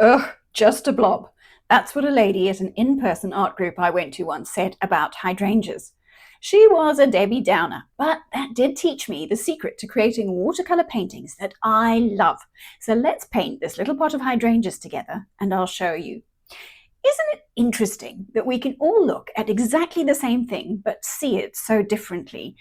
Ugh, just a blob. That's what a lady at an in-person art group I went to once said about hydrangeas. She was a Debbie Downer, but that did teach me the secret to creating watercolor paintings that I love. So let's paint this little pot of hydrangeas together and I'll show you. Isn't it interesting that we can all look at exactly the same thing but see it so differently?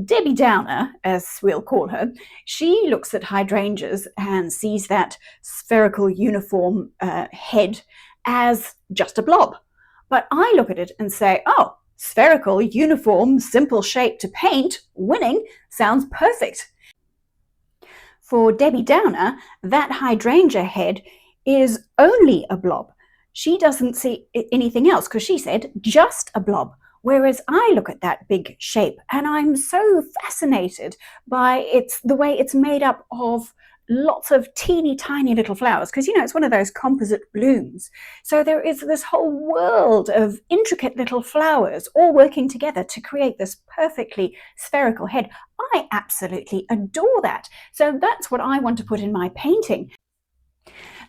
Debbie Downer, as we'll call her, she looks at hydrangeas and sees that spherical uniform head as just a blob. But I look at it and say, oh, spherical, uniform, simple shape to paint, winning, sounds perfect. For Debbie Downer, that hydrangea head is only a blob. She doesn't see anything else because she said just a blob. Whereas I look at that big shape and I'm so fascinated by the way it's made up of lots of teeny tiny little flowers, because it's one of those composite blooms. So there is this whole world of intricate little flowers all working together to create this perfectly spherical head. I absolutely adore that. So that's what I want to put in my painting.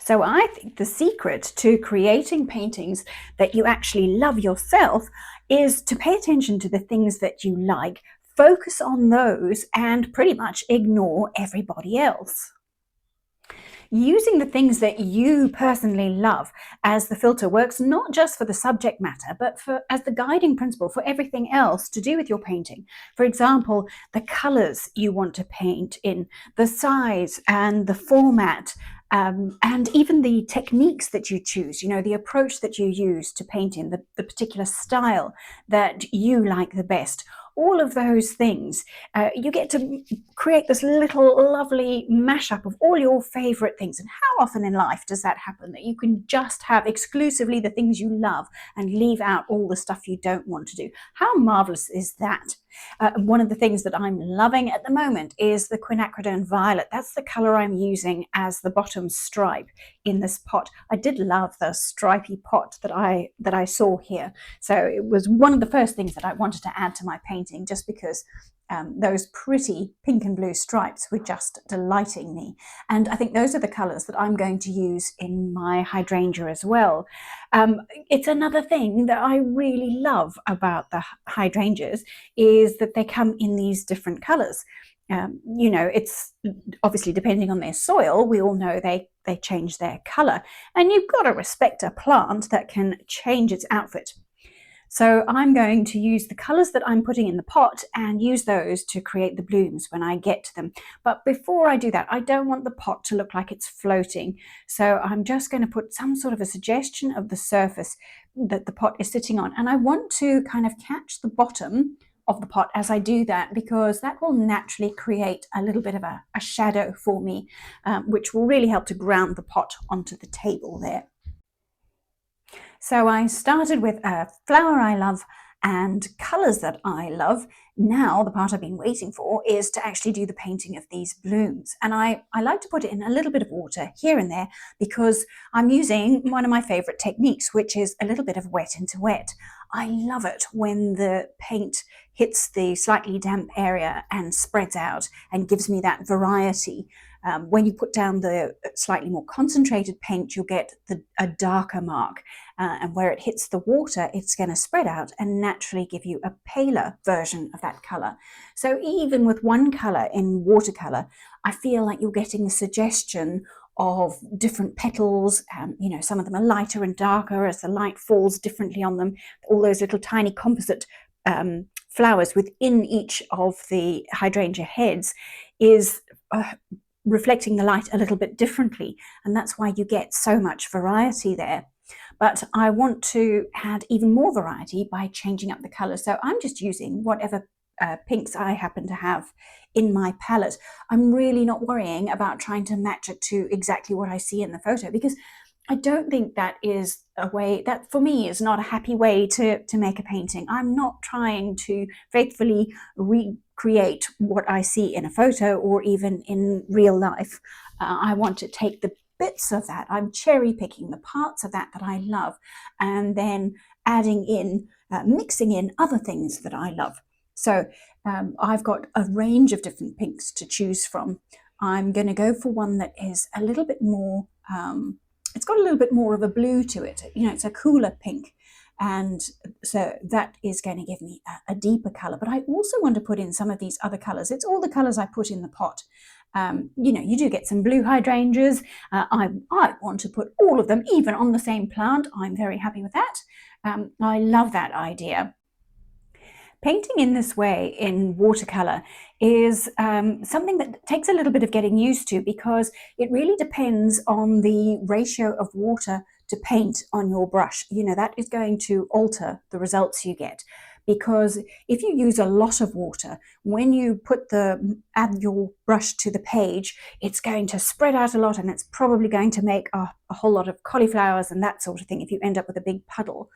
So I think the secret to creating paintings that you actually love yourself is to pay attention to the things that you like, focus on those, and pretty much ignore everybody else. Using the things that you personally love as the filter works not just for the subject matter, but as the guiding principle for everything else to do with your painting. For example, the colors you want to paint in, the size and the format, and even the techniques that you choose, the approach that you use to paint in, the particular style that you like the best. All of those things, you get to create this little lovely mashup of all your favorite things. And how often in life does that happen, that you can just have exclusively the things you love and leave out all the stuff you don't want to do? How marvelous is that? One of the things that I'm loving at the moment is the quinacridone violet. That's the color I'm using as the bottom stripe in this pot. I did love the stripy pot that I saw here. So it was one of the first things that I wanted to add to my painting, just because those pretty pink and blue stripes were just delighting me. And I think those are the colors that I'm going to use in my hydrangea as well. It's another thing that I really love about the hydrangeas is that they come in these different colors. It's obviously depending on their soil. We all know they change their color, and you've got to respect a plant that can change its outfit. So I'm going to use the colors that I'm putting in the pot and use those to create the blooms when I get to them. But before I do that, I don't want the pot to look like it's floating. So I'm just going to put some sort of a suggestion of the surface that the pot is sitting on. And I want to kind of catch the bottom of the pot as I do that, because that will naturally create a little bit of a shadow for me, which will really help to ground the pot onto the table there. So I started with a flower I love and colours that I love. Now the part I've been waiting for is to actually do the painting of these blooms. And I like to put it in a little bit of water here and there, because I'm using one of my favourite techniques, which is a little bit of wet into wet. I love it when the paint hits the slightly damp area and spreads out and gives me that variety. When you put down the slightly more concentrated paint, you'll get a darker mark. And where it hits the water, it's going to spread out and naturally give you a paler version of that colour. So even with one colour in watercolour, I feel like you're getting the suggestion of different petals. Some of them are lighter and darker as the light falls differently on them. All those little tiny composite flowers within each of the hydrangea heads is reflecting the light a little bit differently, and that's why you get so much variety there. But I want to add even more variety by changing up the colours. So I'm just using whatever pinks I happen to have in my palette. I'm really not worrying about trying to match it to exactly what I see in the photo, because I don't think that is a way that, for me, is not a happy way to make a painting. I'm not trying to faithfully recreate what I see in a photo or even in real life. I want to take the bits of that. I'm cherry picking the parts of that I love, and then adding in, mixing in other things that I love. So I've got a range of different pinks to choose from. I'm going to go for one that is a little bit more it's got a little bit more of a blue to it. You know, it's a cooler pink. And so that is going to give me a deeper color. But I also want to put in some of these other colors. It's all the colors I put in the pot. You know, you do get some blue hydrangeas. I want to put all of them, even on the same plant. I'm very happy with that. I love that idea. Painting in this way in watercolor is something that takes a little bit of getting used to, because it really depends on the ratio of water to paint on your brush. You know, that is going to alter the results you get. Because if you use a lot of water, when you add your brush to the page, it's going to spread out a lot, and it's probably going to make a whole lot of cauliflowers and that sort of thing if you end up with a big puddle.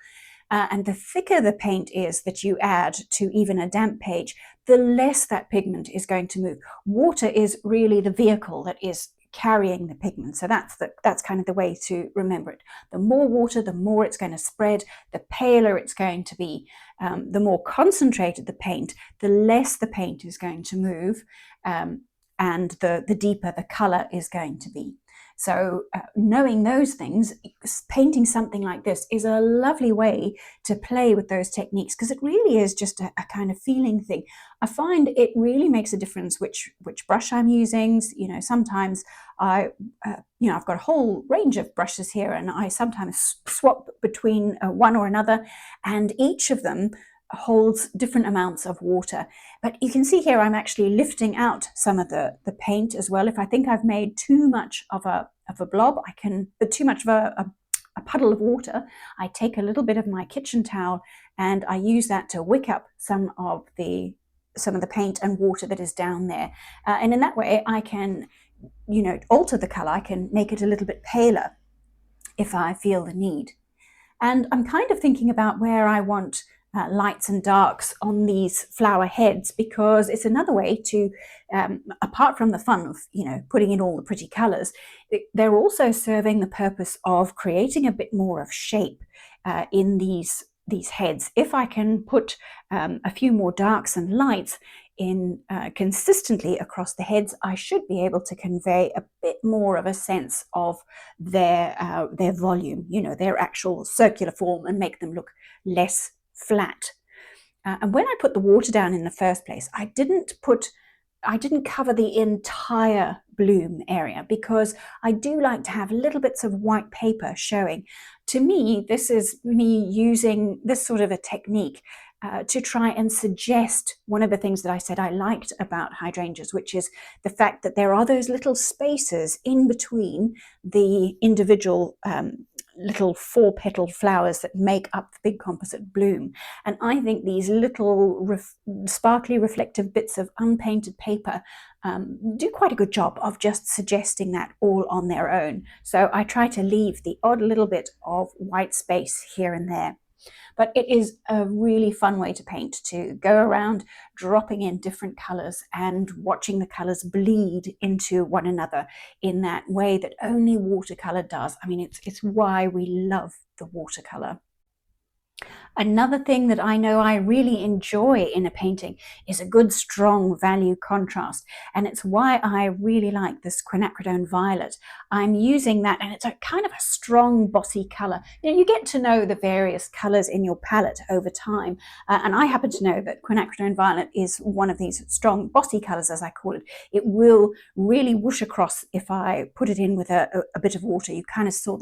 And the thicker the paint is that you add to even a damp page, the less that pigment is going to move. Water is really the vehicle that is carrying the pigment. So that's kind of the way to remember it. The more water, the more it's going to spread, the paler it's going to be, the more concentrated the paint, the less the paint is going to move, and the deeper the color is going to be. So knowing those things, painting something like this is a lovely way to play with those techniques, because it really is just a kind of feeling thing. I find it really makes a difference which brush I'm using. You know, sometimes I've got a whole range of brushes here, and I sometimes swap between one or another, and each of them holds different amounts of water. But you can see here I'm actually lifting out some of the paint as well. If I think I've made too much of a blob, too much of a puddle of water, I take a little bit of my kitchen towel and I use that to wick up some of the paint and water that is down there. And in that way I can, you know, alter the color. I can make it a little bit paler if I feel the need. And I'm kind of thinking about where I want lights and darks on these flower heads, because it's another way to, apart from the fun of, you know, putting in all the pretty colors, they're also serving the purpose of creating a bit more of shape in these heads. If I can put a few more darks and lights in consistently across the heads, I should be able to convey a bit more of a sense of their volume, you know, their actual circular form, and make them look less flat. And when I put the water down in the first place, I didn't cover the entire bloom area, because I do like to have little bits of white paper showing. To me, this is me using this sort of a technique to try and suggest one of the things that I said I liked about hydrangeas, which is the fact that there are those little spaces in between the individual little 4-petaled flowers that make up the big composite bloom. And I think these little sparkly reflective bits of unpainted paper do quite a good job of just suggesting that all on their own. So I try to leave the odd little bit of white space here and there. But it is a really fun way to paint, to go around dropping in different colors and watching the colors bleed into one another in that way that only watercolor does. I mean, it's why we love the watercolor. Another thing that I know I really enjoy in a painting is a good, strong value contrast. And it's why I really like this quinacridone violet. I'm using that, and it's a kind of a strong, bossy color. You know, you get to know the various colors in your palette over time. And I happen to know that quinacridone violet is one of these strong, bossy colors, as I call it. It will really whoosh across if I put it in with a bit of water. You kind of saw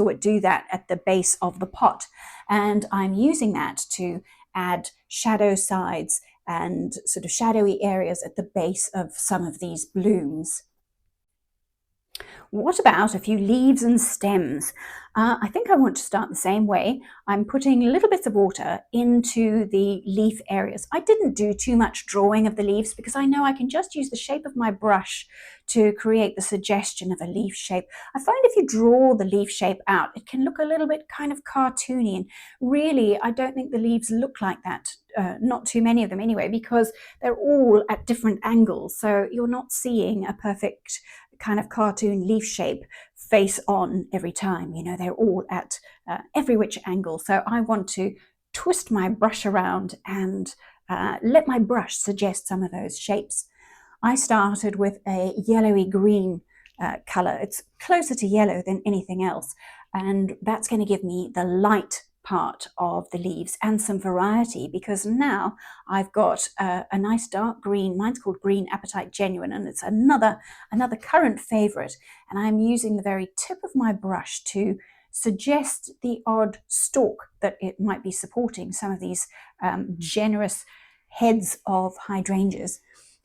it do that at the base of the pot. And I'm using that to add shadow sides and sort of shadowy areas at the base of some of these blooms. What about a few leaves and stems? I think I want to start the same way. I'm putting little bits of water into the leaf areas. I didn't do too much drawing of the leaves, because I know I can just use the shape of my brush to create the suggestion of a leaf shape. I find if you draw the leaf shape out, it can look a little bit kind of cartoony, and really I don't think the leaves look like that. Not too many of them anyway, because they're all at different angles, so you're not seeing a perfect kind of cartoon leaf shape face on every time. You know, they're all at every which angle. So I want to twist my brush around and let my brush suggest some of those shapes. I started with a yellowy green colour. It's closer to yellow than anything else, and that's going to give me the light part of the leaves and some variety, because now I've got a nice dark green. Mine's called Green Appetite Genuine, and it's another current favourite, and I'm using the very tip of my brush to suggest the odd stalk that it might be supporting some of these generous heads of hydrangeas,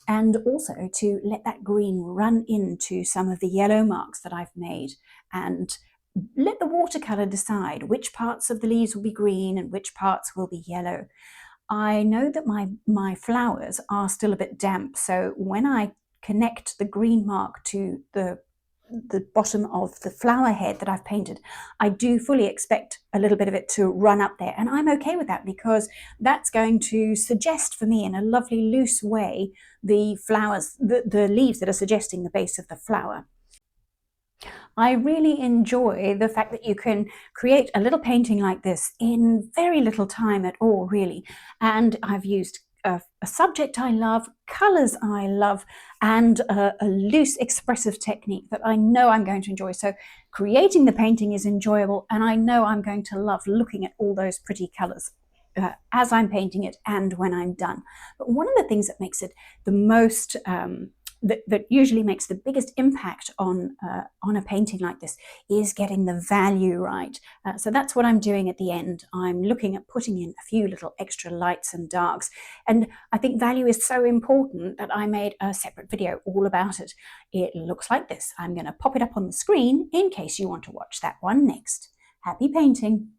and also to let that green run into some of the yellow marks that I've made, and let the watercolour decide which parts of the leaves will be green and which parts will be yellow. I know that my flowers are still a bit damp, so when I connect the green mark to the bottom of the flower head that I've painted, I do fully expect a little bit of it to run up there, and I'm okay with that, because that's going to suggest for me in a lovely loose way the flowers, the leaves that are suggesting the base of the flower. I really enjoy the fact that you can create a little painting like this in very little time at all, really. And I've used a subject I love, colours I love, and a loose expressive technique that I know I'm going to enjoy. So creating the painting is enjoyable, and I know I'm going to love looking at all those pretty colours as I'm painting it and when I'm done. But one of the things that makes it the most that usually makes the biggest impact on a painting like this is getting the value right. So that's what I'm doing at the end. I'm looking at putting in a few little extra lights and darks, and I think value is so important that I made a separate video all about it. It looks like this. I'm going to pop it up on the screen in case you want to watch that one next. Happy painting!